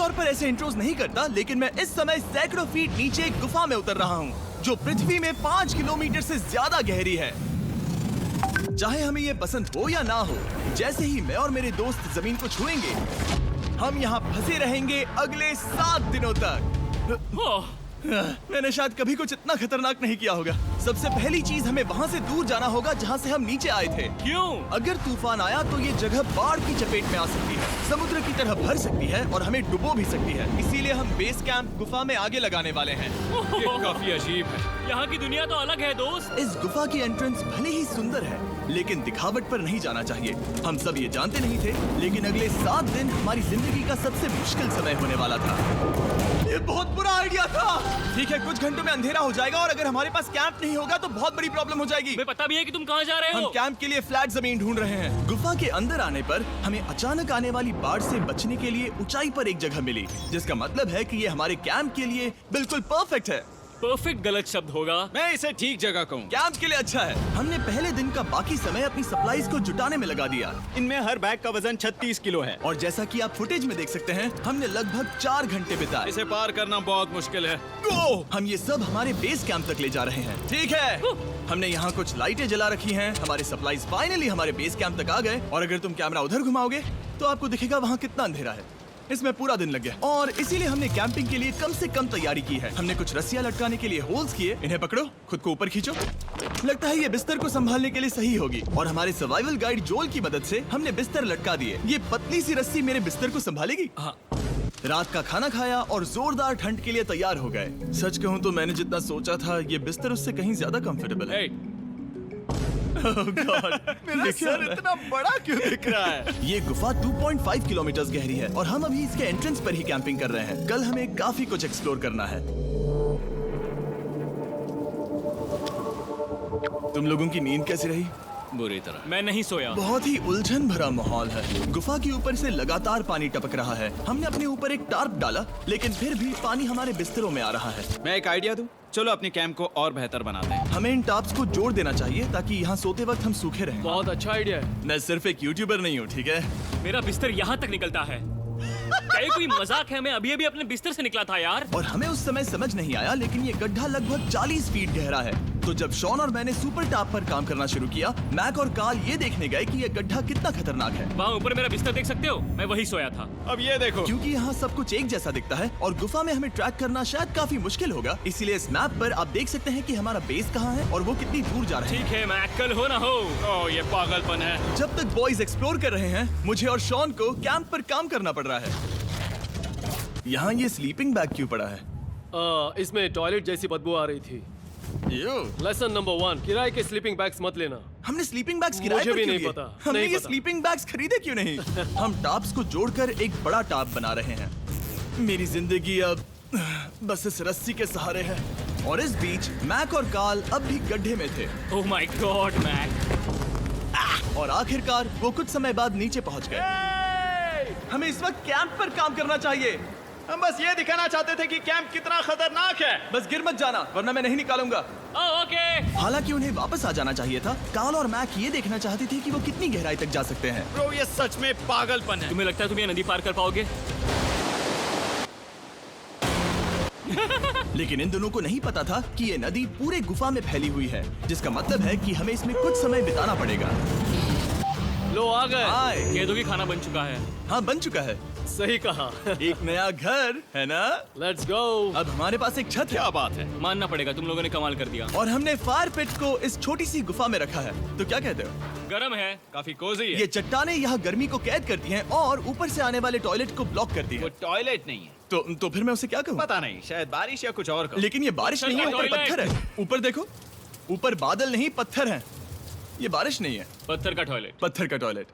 आमतौर पर ऐसे इंट्रोज नहीं करता, लेकिन मैं इस समय सैकड़ों फीट नीचे एक गुफा में उतर रहा हूँ जो पृथ्वी में 5 किलोमीटर से ज्यादा गहरी है। चाहे हमें ये पसंद हो या ना हो, जैसे ही मैं और मेरे दोस्त जमीन को छुएंगे, हम यहाँ फंसे रहेंगे अगले 7 दिनों तक। मैंने शायद कभी कुछ इतना खतरनाक नहीं किया होगा। सबसे पहली चीज, हमें वहाँ से दूर जाना होगा जहाँ से हम नीचे आए थे। क्यों? अगर तूफान आया तो ये जगह बाढ़ की चपेट में आ सकती है, समुद्र की तरह भर सकती है और हमें डुबो भी सकती है। इसीलिए हम बेस कैंप गुफा में आगे लगाने वाले हैं। ये काफी अजीब है। यहाँ की दुनिया तो अलग है दोस्त। इस गुफा की एंट्रेंस भले ही सुंदर है, लेकिन दिखावट पर नहीं जाना चाहिए। हम सब ये जानते नहीं थे, लेकिन अगले 7 दिन हमारी जिंदगी का सबसे मुश्किल समय होने वाला था। ये बहुत बुरा आइडिया था। ठीक है, कुछ घंटों में अंधेरा हो जाएगा और अगर हमारे पास कैंप नहीं होगा तो बहुत बड़ी प्रॉब्लम हो जाएगी। हमें पता भी है कि तुम कहाँ जा रहे हम हो। कैंप के लिए फ्लैट जमीन ढूंढ रहे हैं। गुफा के अंदर आने पर हमें अचानक आने वाली बाढ़ से बचने के लिए ऊंचाई पर एक जगह मिली, जिसका मतलब है कि ये हमारे कैंप के लिए बिल्कुल परफेक्ट है। परफेक्ट गलत शब्द होगा। मैं इसे ठीक जगह कहूँ। कैंप के लिए अच्छा है। हमने पहले दिन का बाकी समय अपनी सप्लाईज को जुटाने में लगा दिया। इनमें हर बैग का वजन 36 किलो है। और जैसा कि आप फुटेज में देख सकते हैं, हमने लगभग 4 घंटे बिताए। इसे पार करना बहुत मुश्किल है। हम ये सब हमारे बेस कैंप तक ले जा रहे हैं। ठीक है, हमने यहाँ कुछ लाइटें जला रखी हैं। हमारे सप्लाईज फाइनली हमारे बेस कैंप तक आ गए। और अगर तुम कैमरा उधर घुमाओगे तो आपको दिखेगा वहाँ कितना अंधेरा है। इसमें पूरा दिन लग गया और इसीलिए हमने कैंपिंग के लिए कम से कम तैयारी की है। हमने कुछ रस्सियां लटकाने के लिए होल्स किए। इन्हें पकड़ो, खुद को ऊपर खींचो। लगता है ये बिस्तर को संभालने के लिए सही होगी। और हमारे सर्वाइवल गाइड जोल की मदद से हमने बिस्तर लटका दिए। ये पतली सी रस्सी मेरे बिस्तर को संभालेगी। हाँ। रात का खाना खाया और जोरदार ठंड के लिए तैयार हो गए। सच कहूँ तो मैंने जितना सोचा था, ये बिस्तर उससे कहीं ज्यादा कंफर्टेबल है। Oh God, मेरा सर इतना बड़ा क्यों दिख रहा है? ये गुफा 2.5 किलोमीटर गहरी है और हम अभी इसके एंट्रेंस पर ही कैंपिंग कर रहे हैं। कल हमें काफी कुछ एक्सप्लोर करना है। तुम लोगों की नींद कैसी रही? बुरी तरह। मैं नहीं सोया। बहुत ही उलझन भरा माहौल है। गुफा के ऊपर से लगातार पानी टपक रहा है। हमने अपने ऊपर एक टार्प डाला, लेकिन फिर भी पानी हमारे बिस्तरों में आ रहा है। मैं एक आइडिया दूं? चलो अपने कैंप को और बेहतर बनाते हैं। हमें इन टार्प्स को जोड़ देना चाहिए ताकि यहाँ सोते वक्त हम सूखे रहें। बहुत अच्छा आइडिया है। मैं सिर्फ एक यूट्यूबर नहीं हूँ, ठीक है? मेरा बिस्तर यहाँ तक निकलता है। क्या ये कोई मजाक है? मैं अभी अभी अपने बिस्तर से निकला था यार। और हमें उस समय समझ नहीं आया, लेकिन ये गड्ढा लगभग 40 फीट गहरा है। तो जब शॉन और मैंने सुपर टॉप पर काम करना शुरू किया, मैक और कार्ल ये देखने गए कि ये गड्ढा कितना खतरनाक है। वहाँ ऊपर मेरा बिस्तर देख सकते हो? मैं वही सोया था। अब ये देखो। क्योंकि यहाँ सब कुछ एक जैसा दिखता है और गुफा में हमें ट्रैक करना शायद काफी मुश्किल होगा, इसीलिए इस मैप पर आप देख सकते हैं कि हमारा बेस कहाँ है और वो कितनी दूर जा रहा है। ठीक है, मैं कल हो ना हो। ओह, ये पागलपन है। जब तक बॉयज एक्सप्लोर कर रहे हैं, मुझे और शॉन को कैंप पर काम करना पड़ रहा है। यहाँ ये स्लीपिंग बैग क्यों पड़ा है? इसमें टॉयलेट जैसी बदबू आ रही थी। लेसन नंबर 1, किराए के स्लीपिंग बैग्स मत लेना। हमने स्लीपिंग बैग्स किराए मुझे पर भी क्यों नहीं लिए? पता, हमने नहीं ये पता। स्लीपिंग बैग्स खरीदे क्यों नहीं? हम टॉप्स को जोड़कर एक बड़ा टॉप बना रहे हैं। मेरी जिंदगी अब बस इस रस्सी के सहारे है। और इस बीच मैक और कार्ल अब भी गड्ढे में थे। Oh my God Mac. और आखिरकार वो कुछ समय बाद नीचे पहुंच गए। हमें इस वक्त कैंप पर काम करना चाहिए। हम बस ये दिखाना चाहते थे कि कैंप कितना खतरनाक है। बस गिर मत जाना, वरना मैं नहीं निकालूंगा। ओके। हालांकि उन्हें वापस आ जाना चाहिए था। कार्ल और मैक ये देखना चाहते थे कि वो कितनी गहराई तक जा सकते हैं। ब्रो, ये सच में पागलपन है। तुम्हें लगता है तुम ये नदी पार कर पाओगे? लेकिन इन दोनों को नहीं पता था कि ये नदी पूरे गुफा में फैली हुई है, जिसका मतलब है कि हमें इसमें कुछ समय बिताना पड़ेगा। लो आ गए। आए। कह दो कि खाना बन चुका है। हाँ, बन चुका है। सही कहा। एक नया घर है ना? Let's go. अब हमारे पास एक छत है। क्या बात है। मानना पड़ेगा, तुम लोगों ने कमाल कर दिया। और हमने फायर पिट को इस छोटी सी गुफा में रखा है। तो क्या कहते हो? गरम है। काफी कोजी है। ये चट्टानें यहाँ गर्मी को कैद करती हैं और ऊपर से आने वाले टॉयलेट को ब्लॉक करती वो हैं। टॉयलेट नहीं है। तो फिर मैं उसे क्या कहूँ? पता नहीं, शायद बारिश या कुछ और कहो। लेकिन ये बारिश नहीं है, ऊपर टॉयलेट। पत्थर है। ऊपर देखो, ऊपर बादल नहीं पत्थर है। ये बारिश नहीं है, पत्थर का टॉयलेट। पत्थर का टॉयलेट।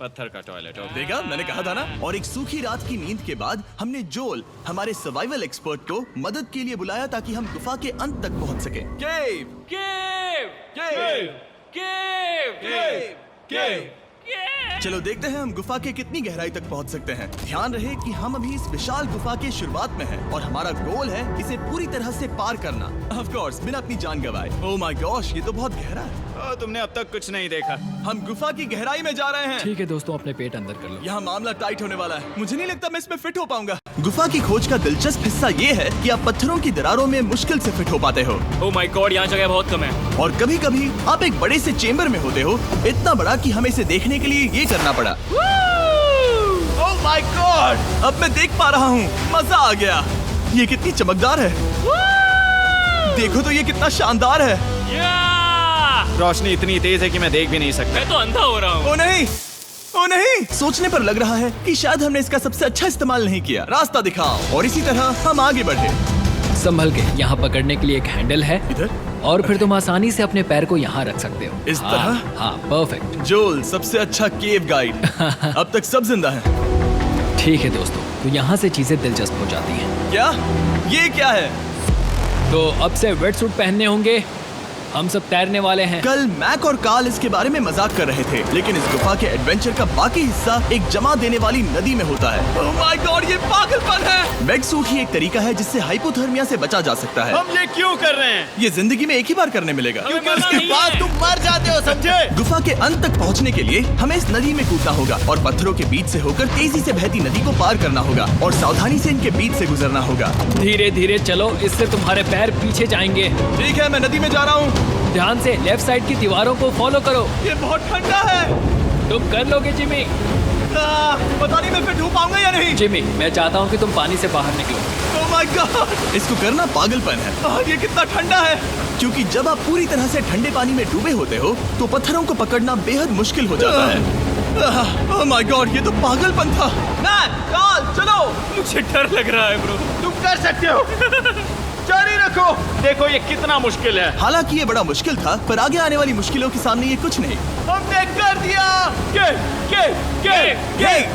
पत्थर का टॉयलेट। देखा, मैंने कहा था ना। और एक सूखी रात की नींद के बाद हमने जोल, हमारे सर्वाइवल एक्सपर्ट को मदद के लिए बुलाया ताकि हम गुफा के अंत तक पहुंच सके। केव, केव, केव, केव, केव, केव। केव। चलो देखते हैं हम गुफा के कितनी गहराई तक पहुंच सकते हैं। ध्यान रहे कि हम अभी इस विशाल गुफा के शुरुआत में हैं और हमारा गोल है इसे पूरी तरह से पार करना। ऑफ कोर्स, बिना अपनी जान गंवाए। ओह माय गॉश, ये तो बहुत गहरा है। तुमने अब तक कुछ नहीं देखा। हम गुफा की गहराई में जा रहे हैं। ठीक है दोस्तों, अपने पेट अंदर कर लो। यहाँ मामला टाइट होने वाला है। मुझे नहीं लगता मैं इसमें फिट हो पाऊंगा। गुफा की खोज का दिलचस्प हिस्सा ये है कि आप पत्थरों की दरारों में मुश्किल से फिट हो पाते हो, ओह माय गॉड, यहाँ जगह बहुत कम है। और कभी कभी आप एक बड़े से चेम्बर में होते हो, इतना बड़ा कि हमें इसे देखने के लिए ये करना पड़ा। ओह माय गॉड, अब मैं देख पा रहा हूँ। मजा आ गया। ये कितनी चमकदार है। देखो तो ये कितना शानदार है। या! रोशनी इतनी तेज है कि मैं देख भी नहीं सकता। मैं तो अंधा हो रहा हूँ। ओ नहीं, ओ नहीं, सोचने पर लग रहा है कि शायद हमने इसका सबसे अच्छा इस्तेमाल नहीं किया। रास्ता दिखाओ। और इसी तरह हम आगे बढ़े। संभल के, यहाँ पकड़ने के लिए एक हैंडल है इधर और फिर तुम आसानी से अपने पैर को यहाँ रख सकते हो। इस हाँ, तरह? हाँ, परफेक्ट। जोल सबसे अच्छा केव गाइड। अब तक सब जिंदा हैं। ठीक है दोस्तों, तो यहाँ से चीजें दिलचस्प हो जाती हैं। क्या? ये क्या है? तो अब से वेट सूट पहनने होंगे। हम सब तैरने वाले हैं। कल मैक और कार्ल इसके बारे में मजाक कर रहे थे, लेकिन इस गुफा के एडवेंचर का बाकी हिस्सा एक जमा देने वाली नदी में होता है। ओह माय गॉड, ये पागलपन है। वेट सूट ही एक तरीका है जिससे हाइपोथर्मिया से बचा जा सकता है। हम ये क्यों कर रहे हैं? ये जिंदगी में एक ही बार करने मिलेगा। क्योंकि उसके बाद तुम मर जाते हो, समझे? गुफा के अंत तक पहुंचने के लिए हमें इस नदी में कूदना होगा और पत्थरों के बीच से होकर तेजी से बहती नदी को पार करना होगा और सावधानी से इनके बीच से गुजरना होगा। धीरे धीरे चलो, इससे तुम्हारे पैर पीछे जाएंगे। ठीक है, मैं नदी में जा रहा हूँ। ध्यान से लेफ्ट साइड की दीवारों को फॉलो करो। ये बहुत ठंडा है। तुम कर लोगे जिमी। पता नहीं मैं फिट हो पाऊंगा या नहीं। जिमी, मैं चाहता हूँ कि तुम पानी से बाहर निकलो। ओह माय गॉड, इसको करना पागलपन है। ये कितना ठंडा है। क्योंकि जब आप पूरी तरह से ठंडे पानी में डूबे होते हो तो पत्थरों को पकड़ना बेहद मुश्किल हो जाता है। ओह माय गॉड, ये तो पागलपन था। कार्ल, चलो। मुझे डर लग रहा है ब्रो। तुम कर सकते हो। जारी रखो। देखो ये कितना मुश्किल है। हालांकि ये बड़ा मुश्किल था, पर आगे आने वाली मुश्किलों के सामने ये कुछ नहीं। हमने कर दिया।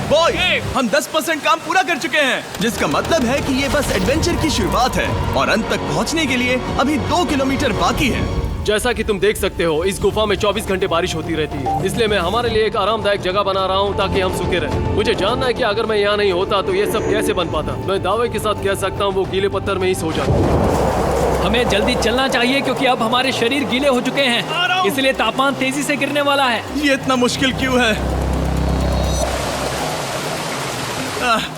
बॉय, हम 10% काम पूरा कर चुके हैं, जिसका मतलब है कि ये बस एडवेंचर की शुरुआत है और अंत तक पहुंचने के लिए अभी 2 किलोमीटर बाकी है। जैसा कि तुम देख सकते हो, इस गुफा में 24 घंटे बारिश होती रहती है, इसलिए मैं हमारे लिए एक आरामदायक जगह बना रहा हूँ ताकि हम सूखे रहें। मुझे जानना है कि अगर मैं यहाँ नहीं होता तो ये सब कैसे बन पाता। मैं दावे के साथ कह सकता हूँ वो गीले पत्थर में ही सो जाता। हमें जल्दी चलना चाहिए क्योंकि अब हमारे शरीर गीले हो चुके हैं, इसलिए तापमान तेजी से गिरने वाला है। ये इतना मुश्किल क्यों है?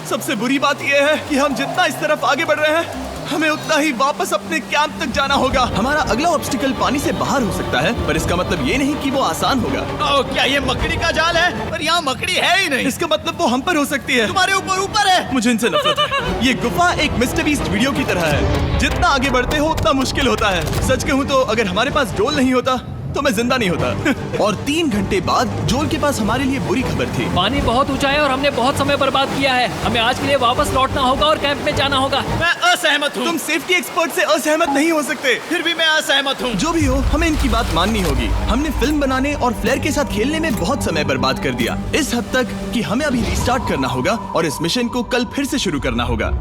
सबसे बुरी बात यह है कि हम जितना इस तरफ आगे बढ़ रहे हैं, हमें उतना ही वापस अपने कैंप तक जाना होगा। हमारा अगला ऑब्स्टिकल पानी से बाहर हो सकता है, पर इसका मतलब ये नहीं कि वो आसान होगा। ओह, क्या ये मकड़ी का जाल है? पर यहाँ मकड़ी है ही नहीं। इसका मतलब वो हम पर हो सकती है। तुम्हारे ऊपर है। मुझे इनसे नफरत है। ये गुफा एक मिस्टर बीस्ट वीडियो की तरह है। जितना आगे बढ़ते हो उतना मुश्किल होता है। सच कहूँ तो अगर हमारे पास जोल नहीं होता तो मैं जिंदा नहीं होता। और 3 घंटे बाद जोल के पास हमारे लिए बुरी खबर थी। पानी बहुत ऊंचा है और हमने बहुत समय बर्बाद किया है। हमें आज के लिए वापस लौटना होगा और कैंप में जाना होगा। मैं असहमत हूँ। तुम सेफ्टी एक्सपर्ट से असहमत नहीं हो सकते। फिर भी मैं असहमत हूँ। जो भी हो, हमें इनकी बात माननी होगी। हमने फिल्म बनाने और फ्लेयर के साथ खेलने में बहुत समय बर्बाद कर दिया, इस हद तक कि हमें अभी रिस्टार्ट करना होगा और इस मिशन को कल फिर से शुरू करना होगा।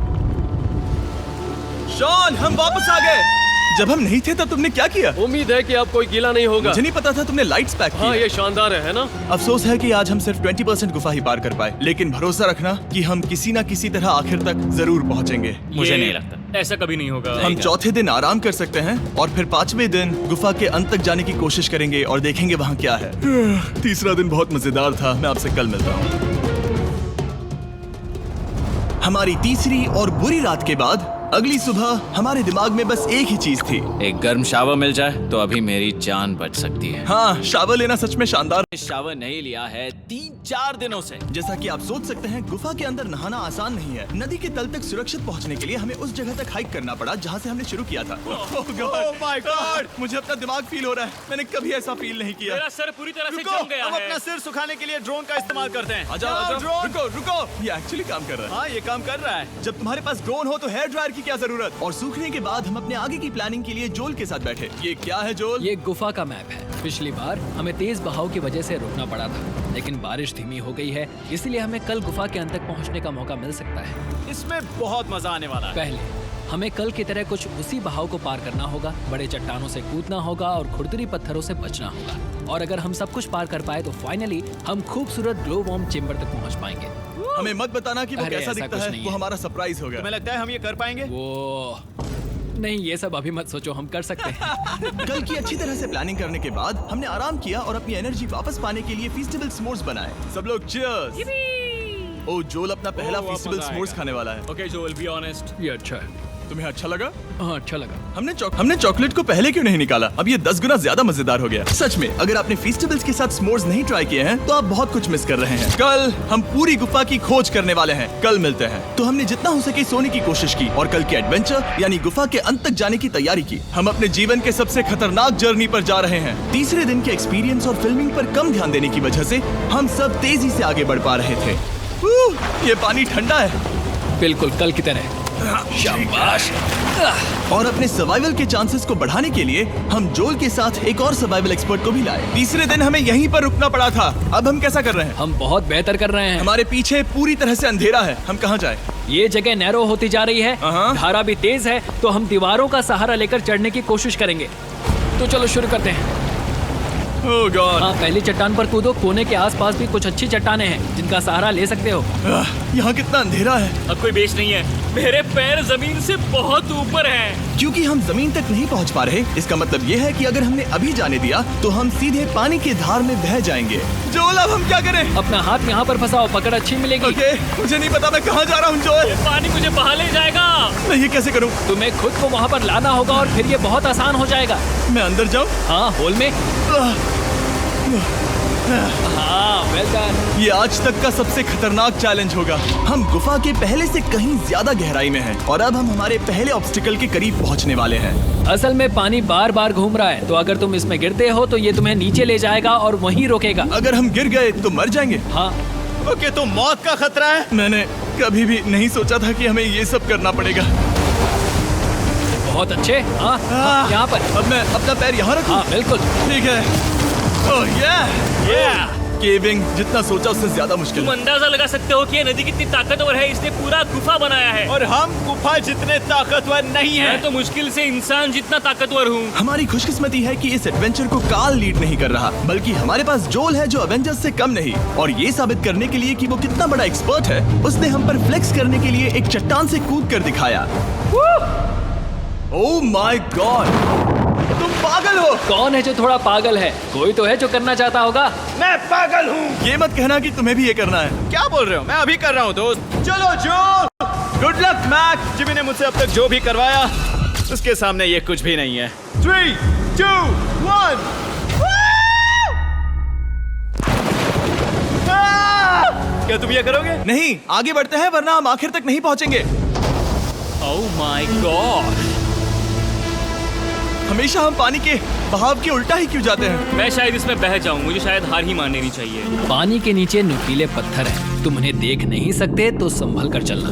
शॉन, हम वापस आ गए। जब हम नहीं थे तब तुमने क्या किया? उम्मीद है कि अब कोई गीला नहीं होगा। मुझे नहीं पता था तुमने लाइट्स पैक हाँ, की। ये शानदार है ना? अफसोस है कि आज हम सिर्फ 20% गुफा ही पार कर पाए, लेकिन भरोसा रखना कि हम किसी न किसी तरह आखिर तक जरूर पहुंचेंगे। मुझे ये नहीं लगता। ऐसा कभी नहीं होगा। हम चौथे दिन आराम कर सकते हैं और फिर 5वें दिन गुफा के अंत तक जाने की कोशिश करेंगे और देखेंगे वहाँ क्या है। तीसरा दिन बहुत मजेदार था। मैं आपसे कल मिलता हूँ। हमारी तीसरी और बुरी रात के बाद अगली सुबह हमारे दिमाग में बस एक ही चीज थी। एक गर्म शावर मिल जाए तो अभी मेरी जान बच सकती है। हाँ, शावर लेना सच में शानदार। शावर नहीं लिया है 3-4 दिनों से। जैसा कि आप सोच सकते हैं, गुफा के अंदर नहाना आसान नहीं है। नदी के तल तक सुरक्षित पहुंचने के लिए हमें उस जगह तक हाइक करना पड़ा जहां से हमने शुरू किया था। Oh my God! मुझे अपना दिमाग फील हो रहा है। मैंने कभी ऐसा फील नहीं किया। मेरा सर पूरी तरह से रुको, जम गया हम है। अपना सिर सुखाने के लिए ड्रोन का इस्तेमाल करते हैं। आजाओ, ड्रोन। रुको रुको, ये एक्चुअली काम कर रहा है। हाँ, ये काम कर रहा है। जब तुम्हारे पास ड्रोन हो तो हेयर ड्रायर की क्या जरूरत। और सूखने के बाद हम अपने आगे की प्लानिंग के लिए जोल के साथ बैठे। ये क्या है जोल? ये गुफा का मैप है। पिछली बार हमें तेज बहाव की वजह से रुकना पड़ा था, लेकिन बारिश धीमी हो गई है, इसलिए हमें कल गुफा के अंत तक पहुंचने का मौका मिल सकता है। इसमें बहुत मजा आने वाला है। पहले हमें कल की तरह कुछ उसी बहाव को पार करना होगा, बड़े चट्टानों से कूदना होगा और खुरदुरी पत्थरों से बचना होगा। और अगर हम सब कुछ पार कर पाए तो फाइनली हम खूबसूरत ग्लो वॉर्म चेम्बर तक पहुंच पाएंगे। हमें मत बताना कि वो अरे, कैसा ऐसा दिखता कुछ है। नहीं वो है। हमारा सरप्राइज होगा। तुम्हें लगता है हम ये कर पाएंगे? वो नहीं, ये सब अभी मत सोचो, हम कर सकते हैं। कल की अच्छी तरह से प्लानिंग करने के बाद हमने आराम किया और अपनी एनर्जी वापस पाने के लिए फीस्टेबल स्मोर्स बनाए। सब लोग चीयर्स। ओ जोल अपना पहला ओ, अब फीस्टेबल मजा स्मोर्स आएगा। खाने वाला है। Okay Joel, be honest. ये अच्छा है। तुम्हें अच्छा लगा? हाँ, अच्छा लगा। हमने चॉकलेट को पहले क्यों नहीं निकाला? अब ये 10 गुना ज्यादा मजेदार हो गया। सच में, अगर आपने फीस्टेबल्स के साथ स्मोर्स नहीं ट्राई किए हैं तो आप बहुत कुछ मिस कर रहे हैं। कल हम पूरी गुफा की खोज करने वाले हैं। कल मिलते हैं। तो हमने जितना हो सके सोने की कोशिश की और कल के एडवेंचर यानी गुफा के अंत तक जाने की तैयारी की। हम अपने जीवन के सबसे खतरनाक जर्नी पर जा रहे हैं। तीसरे दिन के एक्सपीरियंस और फिल्मिंग पर कम ध्यान देने की वजह से हम सब तेजी से आगे बढ़ पा रहे थे। ये पानी ठंडा है। बिल्कुल कल की तरह। शाबाश। और अपने सर्वाइवल के चांसेस को बढ़ाने के लिए हम जोल के साथ एक और सर्वाइवल एक्सपर्ट को भी लाए। तीसरे दिन हमें यहीं पर रुकना पड़ा था। अब हम कैसा कर रहे हैं? हम बहुत बेहतर कर रहे हैं। हमारे पीछे पूरी तरह से अंधेरा है। हम कहाँ जाए? ये जगह नैरो होती जा रही है, धारा भी तेज है, तो हम दीवारों का सहारा लेकर चढ़ने की कोशिश करेंगे। तो चलो शुरू करते हैं। ओह गॉड। हाँ, पहली चट्टान पर कूदो। कोने के आसपास भी कुछ अच्छी चट्टानें हैं जिनका सहारा ले सकते हो। यहाँ कितना अंधेरा है। अब कोई बेस नहीं है। मेरे पैर जमीन से बहुत ऊपर हैं। क्योंकि हम जमीन तक नहीं पहुँच पा रहे, इसका मतलब ये है कि अगर हमने अभी जाने दिया तो हम सीधे पानी की धार में बह जाएंगे। जोल, अब हम क्या करें? अपना हाथ यहाँ पर फंसाओ, पकड़ अच्छी मिलेगी। ओके, मुझे नहीं पता मैं कहाँ जा रहा हूँ जोल। पानी मुझे बहा ले जाएगा। मैं ये कैसे करूँ? तुम्हें खुद को वहाँ पर लाना होगा और फिर ये बहुत आसान हो जाएगा। मैं अंदर जाऊँ? हाँ, होल में। हाँ, वेल डन। ये आज तक का सबसे खतरनाक चैलेंज होगा। हम गुफा के पहले से कहीं ज्यादा गहराई में हैं और अब हम हमारे पहले ऑब्स्टिकल के करीब पहुंचने वाले हैं। असल में पानी बार बार घूम रहा है, तो अगर तुम इसमें गिरते हो तो ये तुम्हें नीचे ले जाएगा और वहीं रोकेगा। अगर हम गिर गए तो मर जाएंगे। हाँ, ओके, तो मौत का खतरा है। मैंने कभी भी नहीं सोचा था कि हमें ये सब करना पड़ेगा। बहुत अच्छे। हाँ, यहाँ पर। अब मैं अपना पैर यहाँ रखूं? हाँ, बिल्कुल। ठीक है। ओह केविंग जितना सोचा उससे ज्यादा मुश्किल तुम है। अंदाजा लगा सकते हो कि ये नदी कितनी ताकतवर है। इसने पूरा गुफा बनाया है। और हम गुफा जितने ताकतवर नहीं मैं हैं। तो मुश्किल से इंसान जितना ताकतवर हूँ। हमारी खुशकिस्मती है कि इस एडवेंचर को काल लीड नहीं कर रहा, बल्कि हमारे पास जोल है जो अवेंजर्स से कम नहीं। और ये साबित करने के लिए कि वो कितना बड़ा एक्सपर्ट है, उसने हम पर फ्लेक्स करने के लिए एक चट्टान से कूद कर दिखाया। ओह माय गॉड, तुम पागल हो। कौन है जो थोड़ा पागल है? कोई तो है जो करना चाहता होगा। मैं पागल हूँ। ये मत कहना कि तुम्हें भी ये करना है। क्या बोल रहे हो? मैं अभी कर रहा हूँ दोस्त। चलो जो, गुड लक मैक। जिमी ने मुझसे अब तक जो भी करवाया उसके सामने ये कुछ भी नहीं है। 3, 2, 1। क्या तुम ये करोगे? नहीं, आगे बढ़ते हैं वरना हम आखिर तक नहीं पहुंचेंगे। ओह माय गॉड। हमेशा हम पानी के बहाव के उल्टा ही क्यों जाते हैं? मैं शायद इसमें बह जाऊं। मुझे शायद हार ही मान लेनी चाहिए। पानी के नीचे नुकीले पत्थर हैं। तुम उन्हें देख नहीं सकते तो संभल कर चलना।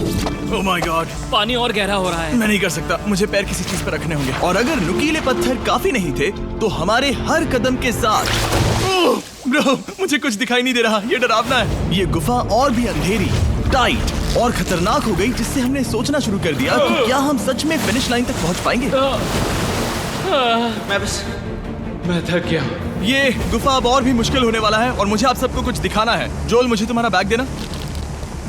ओह माय गॉड, पानी और गहरा हो रहा है। मैं नहीं कर सकता। मुझे पैर किसी चीज पर रखने होंगे। और अगर नुकीले पत्थर काफी नहीं थे तो हमारे हर कदम के साथ ब्रो, मुझे कुछ दिखाई नहीं दे रहा। ये डरावना है। ये गुफा और भी अंधेरी, टाइट और खतरनाक हो गई, जिससे हमने सोचना शुरू कर दिया कि क्या हम सच में फिनिश लाइन तक पहुंच पाएंगे। मैं थक गया। ये गुफा अब और भी मुश्किल होने वाला है और मुझे आप सबको कुछ दिखाना है। जोल, मुझे तुम्हारा बैग देना।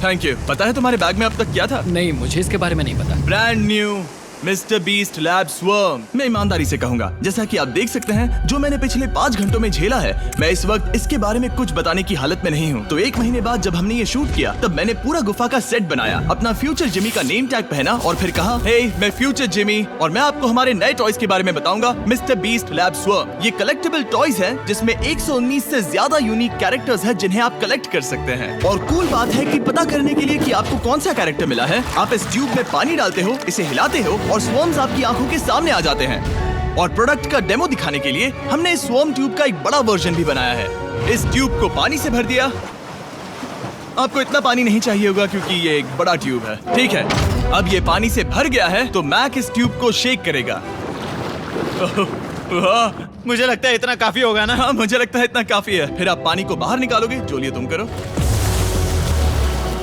Thank you. पता है तुम्हारे बैग में अब तक क्या था? नहीं, मुझे इसके बारे में नहीं पता। Brand new mister beast lab swarm. मैं ईमानदारी से कहूंगा, जैसा कि आप देख सकते हैं, जो मैंने पिछले 5 घंटों में झेला है, मैं इस वक्त इसके बारे में कुछ बताने की हालत में नहीं हूँ। तो 1 महीने बाद जब हमने ये शूट किया, तब मैंने पूरा गुफा का सेट बनाया, अपना फ्यूचर जिमी का नेम टैग पहना और फिर कहा, हे मैं फ्यूचर जिमी और मैं आपको हमारे नए टॉयज के बारे में बताऊंगा, मिस्टर बीस्ट लैब स्वर्म। ये कलेक्टेबल टॉयज हैं जिसमें 119 से ज्यादा यूनिक कैरेक्टर्स हैं जिन्हें आप कलेक्ट कर सकते हैं। और कूल बात है कि पता करने के लिए कि आपको कौन सा कैरेक्टर मिला है, आप इस ट्यूब में पानी डालते हो, इसे हिलाते हो और स्वर्म्स आपकी आंखों के सामने आ जाते हैं। और प्रोडक्ट का डेमो दिखाने के लिए हमने इस स्वॉर्म ट्यूब का एक बड़ा वर्जन भी बनाया है। इस ट्यूब को पानी से भर दिया। आपको इतना पानी नहीं चाहिए होगा क्योंकि ये एक बड़ा ट्यूब है। ठीक है, अब ये पानी से भर गया है तो मैक इस ट्यूब को शेक करेगा। मुझे लगता है इतना काफी होगा ना? हाँ, मुझे लगता है इतना काफी है। फिर आप पानी को बाहर निकालोगे। जोलिए तुम करो।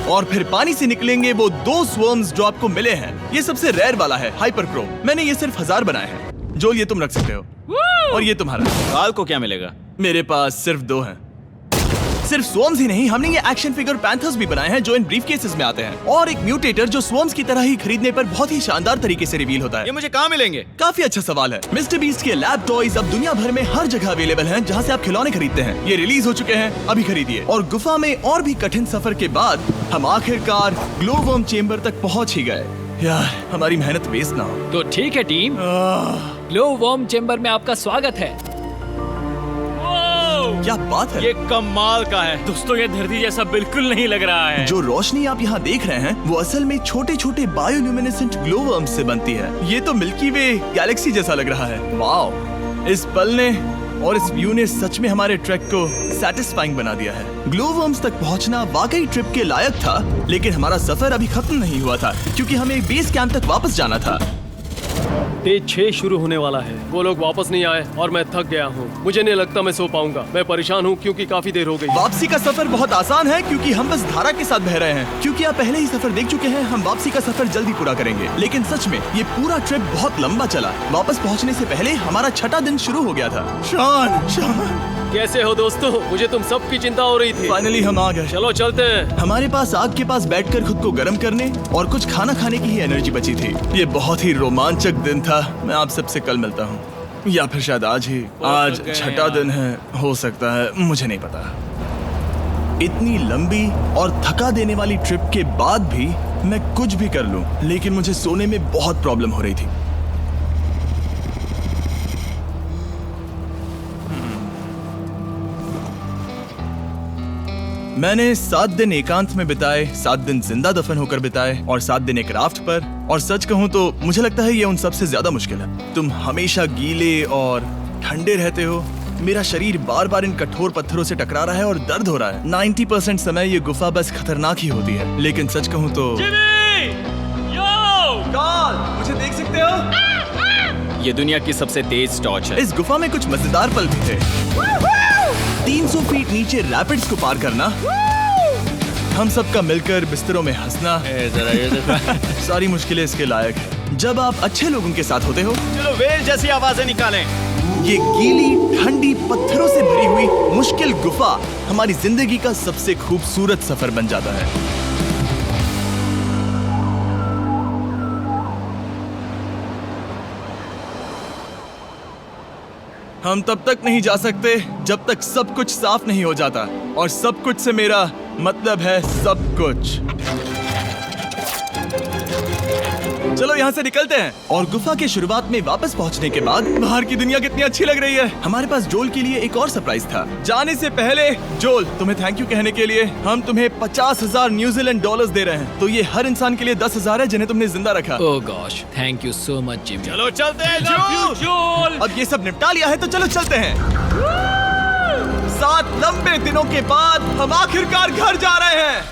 और फिर पानी से निकलेंगे वो 2 स्वर्म्स जो आपको मिले हैं। ये सबसे रेयर वाला है, हाइपरक्रोम। मैंने ये सिर्फ 1000 बनाए हैं। जोल, ये तुम रख सकते हो। और ये तुम्हारा। काल को क्या मिलेगा? मेरे पास सिर्फ 2 हैं। सिर्फ स्वॉर्म्स ही नहीं, हमने ये एक्शन फिगर पैंथर्स भी बनाए हैं जो इन ब्रीफ केसेस में आते हैं, और एक म्यूटेटर जो स्वॉर्म्स की तरह ही खरीदने पर बहुत ही शानदार तरीके से रिवील होता है। ये मुझे कहाँ मिलेंगे? काफी अच्छा सवाल है। मिस्टर बीस्ट के लैब टॉयज अब दुनिया भर में हर जगह अवेलेबल हैं जहां से आप खिलौने खरीदते हैं। ये रिलीज हो चुके हैं, अभी खरीदिए। और गुफा में और भी कठिन सफर के बाद हम आखिरकार ग्लो वर्म चेम्बर तक पहुंच ही गए। यार, हमारी मेहनत वेस्ट ना हो। तो ठीक है टीम, ग्लो वर्म चेम्बर में आपका स्वागत है। क्या बात है? ये कमाल का है। दोस्तों ये धरती जैसा बिल्कुल नहीं लग रहा है। जो रोशनी आप यहाँ देख रहे हैं वो असल में छोटे छोटे बायोल्यूमिनेसेंट ग्लो वर्म्स से बनती है। ये तो मिल्की वे गैलेक्सी जैसा लग रहा है। वाओ, इस पल ने और इस व्यू ने सच में हमारे ट्रैक को सैटिस्फाइंग बना दिया है। ग्लो वर्म्स तक पहुंचना वाकई ट्रिप के लायक था, लेकिन हमारा सफर अभी खत्म नहीं हुआ था क्योंकि हमें बेस कैंप तक वापस जाना था। डे 6 शुरू होने वाला है। वो लोग वापस नहीं आए और मैं थक गया हूँ। मुझे नहीं लगता मैं सो पाऊंगा। मैं परेशान हूँ क्योंकि काफी देर हो गई। वापसी का सफर बहुत आसान है क्योंकि हम बस धारा के साथ बह रहे हैं। क्योंकि आप पहले ही सफर देख चुके हैं, हम वापसी का सफर जल्दी पूरा करेंगे। लेकिन सच में ये पूरा ट्रिप बहुत लंबा चला। वापस पहुंचने से पहले हमारा 6वां दिन शुरू हो गया था। शान, कैसे हो दोस्तों? मुझे तुम सब की चिंता हो रही थी। फाइनली हम आ गए। चलो चलते हैं। हमारे पास आग के पास बैठकर खुद को गर्म करने और कुछ खाना खाने की ही एनर्जी बची थी। ये बहुत ही रोमांचक दिन था। मैं आप सबसे कल मिलता हूँ, या फिर शायद आज ही। आज 6वां दिन है, हो सकता है, मुझे नहीं पता। इतनी लंबी और थका देने वाली ट्रिप के बाद भी मैं कुछ भी कर लूं, लेकिन मुझे सोने में बहुत प्रॉब्लम हो रही थी। मैंने 7 दिन एकांत में बिताए, 7 दिन जिंदा दफन होकर बिताए और 7 दिन एक राफ्ट पर। और सच कहूं तो मुझे लगता है ये उन सबसे ज्यादा मुश्किल है। तुम हमेशा गीले और ठंडे रहते हो। मेरा शरीर बार बार इन कठोर पत्थरों से टकरा रहा है और दर्द हो रहा है। 90% समय ये गुफा बस खतरनाक ही होती है। लेकिन सच कहूं तो कार्ल, मुझे देख सकते हो? ये दुनिया की सबसे तेज टॉर्च है। इस गुफा में कुछ मजेदार पल भी थे। 300 फीट नीचे रैपिड्स को पार करना, हम सबका मिलकर बिस्तरों में हंसना, सारी मुश्किलें इसके लायक है जब आप अच्छे लोगों के साथ होते हो। चलो वेल जैसी आवाजें निकालें। ये गीली ठंडी पत्थरों से भरी हुई मुश्किल गुफा हमारी जिंदगी का सबसे खूबसूरत सफर बन जाता है। हम तब तक नहीं जा सकते जब तक सब कुछ साफ नहीं हो जाता, और सब कुछ से मेरा मतलब है सब कुछ। चलो यहाँ से निकलते हैं। और गुफा के शुरुआत में वापस पहुँचने के बाद बाहर की दुनिया कितनी अच्छी लग रही है। हमारे पास जोल के लिए एक और सरप्राइज था। जाने से पहले जोल, तुम्हें थैंक यू कहने के लिए हम तुम्हें 50,000 न्यूजीलैंड डॉलर्स दे रहे हैं। तो ये हर इंसान के लिए 10,000 है जिन्हें तुमने जिंदा रखा। Oh gosh, thank you so much Jimmy. चलो चलते हैं जोल। जोल, अब ये सब निपटा लिया है तो चलो चलते हैं। 7 लंबे दिनों के बाद हम आखिरकार घर जा रहे हैं।